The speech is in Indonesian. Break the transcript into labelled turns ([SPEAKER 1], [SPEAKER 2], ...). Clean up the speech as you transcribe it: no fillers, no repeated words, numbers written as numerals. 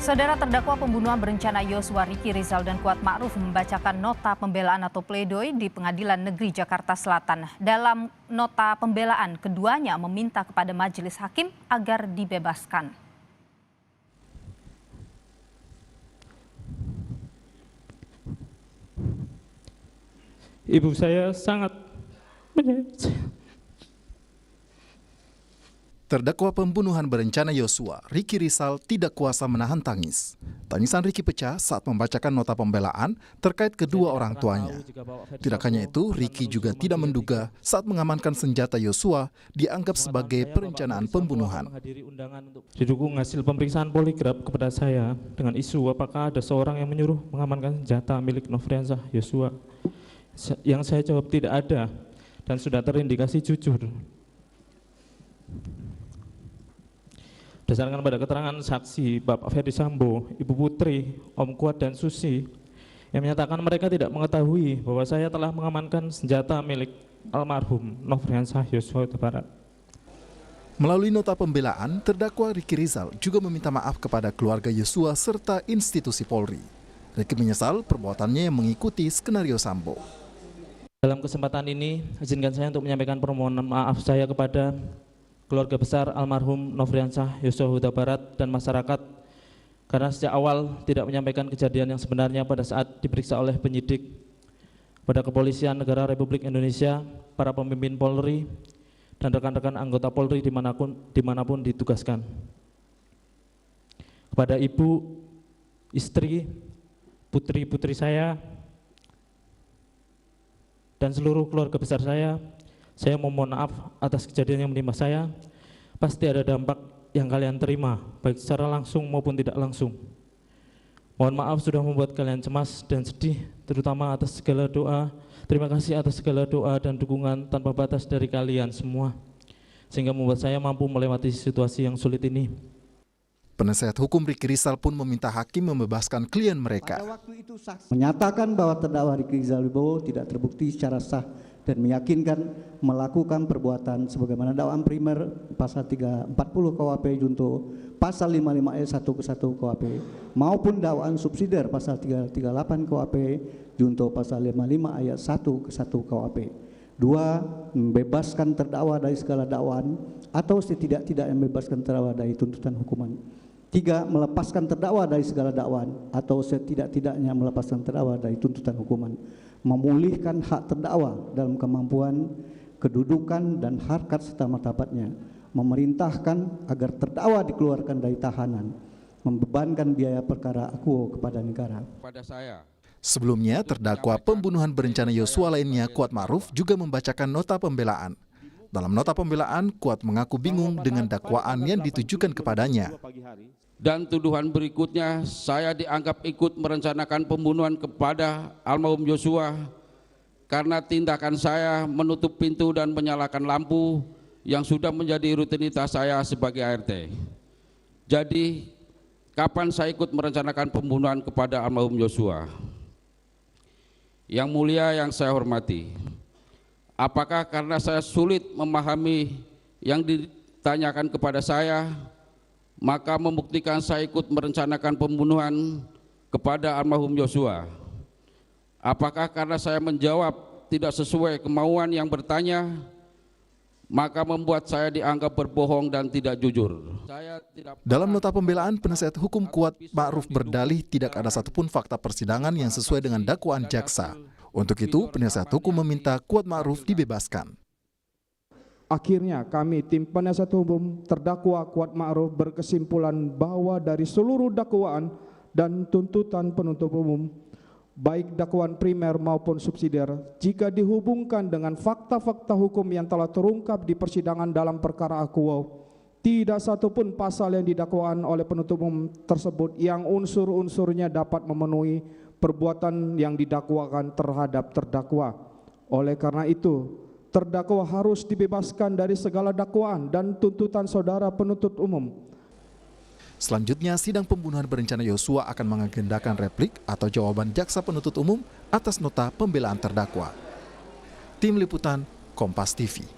[SPEAKER 1] Saudara terdakwa pembunuhan berencana Yosua Ricky Rizal dan Kuat Ma'ruf membacakan nota pembelaan atau pledoi di Pengadilan Negeri Jakarta Selatan. Dalam nota pembelaan, keduanya meminta kepada majelis hakim agar dibebaskan.
[SPEAKER 2] Ibu saya sangat menyayang.
[SPEAKER 3] Terdakwa pembunuhan berencana Yosua, Ricky Rizal tidak kuasa menahan tangis. Tangisan Ricky pecah saat membacakan nota pembelaan terkait kedua orang tuanya. Tidak hanya itu, Ricky juga tidak menduga saat mengamankan senjata Yosua dianggap sebagai perencanaan pembunuhan.
[SPEAKER 2] Didukung hasil pemeriksaan poligraf kepada saya dengan isu apakah ada seorang yang menyuruh mengamankan senjata milik Nofriansah Yosua. Yang saya jawab tidak ada dan sudah terindikasi jujur. Berdasarkan pada keterangan saksi Bapak Ferdi Sambo, Ibu Putri, Om Kuat dan Susi yang menyatakan mereka tidak mengetahui bahwa saya telah mengamankan senjata milik almarhum Nofriansah Yosua Huta Barat.
[SPEAKER 3] Melalui nota pembelaan, terdakwa Ricky Rizal juga meminta maaf kepada keluarga Yosua serta institusi Polri. Ricky menyesal perbuatannya yang mengikuti skenario Sambo.
[SPEAKER 2] Dalam kesempatan ini, izinkan saya untuk menyampaikan permohonan maaf saya kepada keluarga besar almarhum Nofriansah Yosua Huta Barat dan masyarakat karena sejak awal tidak menyampaikan kejadian yang sebenarnya pada saat diperiksa oleh penyidik pada Kepolisian Negara Republik Indonesia, para pemimpin Polri, dan rekan-rekan anggota Polri dimanapun ditugaskan. Kepada ibu, istri, putri-putri saya, dan seluruh keluarga besar saya memohon maaf atas kejadian yang menimpa saya. Pasti ada dampak yang kalian terima, baik secara langsung maupun tidak langsung. Mohon maaf sudah membuat kalian cemas dan sedih, terutama atas segala doa. Terima kasih atas segala doa dan dukungan tanpa batas dari kalian semua, sehingga membuat saya mampu melewati situasi yang sulit ini.
[SPEAKER 3] Penasehat hukum Ricky Rizal pun meminta hakim membebaskan klien mereka.
[SPEAKER 4] Menyatakan bahwa terdakwa Ricky Rizal Wibowo tidak terbukti secara sah dan meyakinkan melakukan perbuatan sebagaimana dakwaan primer pasal 340 KUHP junto pasal 55 ayat 1 ke 1 KUHP maupun dakwaan subsidiar pasal 338 KUHP junto pasal 55 ayat 1 ke 1 KUHP. 2. Membebaskan terdakwa dari segala dakwaan atau setidak-tidaknya membebaskan terdakwa dari tuntutan hukuman. 3. Melepaskan terdakwa dari segala dakwaan atau setidak-tidaknya melepaskan terdakwa dari tuntutan hukuman. Memulihkan hak terdakwa dalam kemampuan, kedudukan dan harkat serta martabatnya. Memerintahkan agar terdakwa dikeluarkan dari tahanan. Membebankan biaya perkara akuo kepada negara.
[SPEAKER 3] Sebelumnya, terdakwa pembunuhan berencana Yosua lainnya, Kuat Ma'ruf, juga membacakan nota pembelaan. Dalam nota pembelaan, Kuat mengaku bingung dengan dakwaan yang ditujukan kepadanya.
[SPEAKER 5] Dan tuduhan berikutnya, saya dianggap ikut merencanakan pembunuhan kepada almarhum Yosua karena tindakan saya menutup pintu dan menyalakan lampu yang sudah menjadi rutinitas saya sebagai ART. Jadi, kapan saya ikut merencanakan pembunuhan kepada almarhum Yosua? Yang mulia yang saya hormati, apakah karena saya sulit memahami yang ditanyakan kepada saya, maka membuktikan saya ikut merencanakan pembunuhan kepada almarhum Yosua? Apakah karena saya menjawab tidak sesuai kemauan yang bertanya, maka membuat saya dianggap berbohong dan tidak jujur?
[SPEAKER 3] Dalam nota pembelaan, penasehat hukum Kuat Ma'ruf berdalih tidak ada satupun fakta persidangan yang sesuai dengan dakwaan jaksa. Untuk itu, penasehat hukum meminta Kuat Ma'ruf dibebaskan.
[SPEAKER 6] Akhirnya kami tim penasihat hukum terdakwa Kuat Ma'ruf berkesimpulan bahwa dari seluruh dakwaan dan tuntutan penuntut umum, baik dakwaan primer maupun subsidiar, jika dihubungkan dengan fakta-fakta hukum yang telah terungkap di persidangan dalam perkara akuo, tidak satupun pasal yang didakwaan oleh penuntut umum tersebut yang unsur-unsurnya dapat memenuhi perbuatan yang didakwakan terhadap terdakwa. Oleh karena itu, terdakwa harus dibebaskan dari segala dakwaan dan tuntutan saudara penuntut umum.
[SPEAKER 3] Selanjutnya, sidang pembunuhan berencana Yosua akan mengagendakan replik atau jawaban jaksa penuntut umum atas nota pembelaan terdakwa. Tim Liputan, Kompas TV.